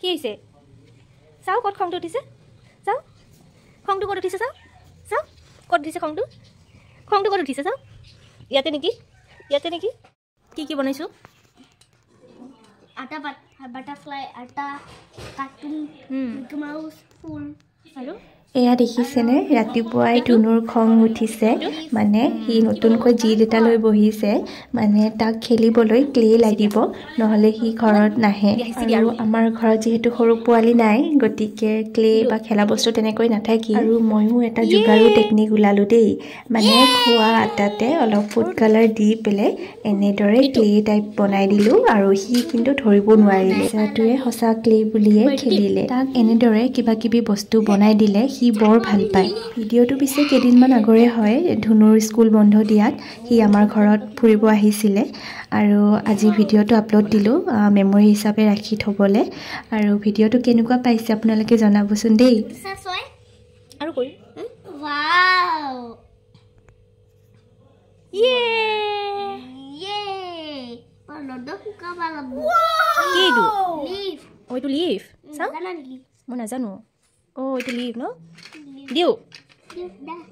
কি হৈছে চাও ক'ত খংটো উঠিছে চাও খংটো ক'ত উঠিছে চাও চাও ক'ত উঠিছে খংটো ক'ত উঠিছে চাও ইয়াতে নেকি কি বনাইছো আটা বাটাৰফ্লাই আটা কাৰ্টুন মিকি মাউছ ফুল আৰু এয়া দেখিছেনে ৰাতিপুৱাই ধুনুৰ খং উঠিছে মানে সি নতুনকৈ জিদ এটা লৈ বহিছে মানে তাক খেলিবলৈ ক্লে লাগিব নহ'লে সি ঘৰত নাহে আৰু আমাৰ ঘৰত যিহেতু সৰু পোৱালি নাই গতিকে ক্লে বা খেলা বস্তু তেনেকৈ নাথাকি আৰু ময়ো এটা যোগাৰু টেকনিক ওলালো দেই মানে খোৱা আটাতে অলপ ফুড কালাৰ দি পেলাই এনেদৰে ক্লে টাইপ বনাই দিলো আৰু সি কিন্তু ধৰিব নোৱাৰিলে বাচ্চাটোৱে সঁচা ক্লে বুলিয়ে খেলিলে তাক এনেদৰে কিবা কিবি বস্তু বনাই দিলে সি বৰ ভাল পায় ভিডিঅ'টো পিছে কেইদিনমান আগৰে হয় ধুনুৰ স্কুল বন্ধ দিয়াত সি আমাৰ ঘৰত ফুৰিব আহিছিলে আৰু আজি ভিডিঅ'টো আপলোড দিলোঁ মেমৰি হিচাপে ৰাখি থ'বলৈ আৰু ভিডিঅ'টো কেনেকুৱা পাইছে আপোনালোকে জনাবচোন দেই আৰু কৈ ওৱাও ইয়ে লড শুকাবা লাগব কি এইটো লিভ এইটো লিভ চাও জানা নেকি মই নাজানো এইটো লিভ ন দিওঁ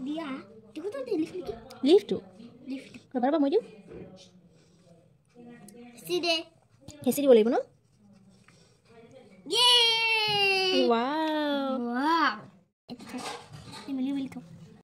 দিয়া দেখোতো লিভ নেকি লিভটো লিভ ৰ'বা মই দিওঁ সিদে হেঁচি দিব লাগিব ন ইয়ে ৱাও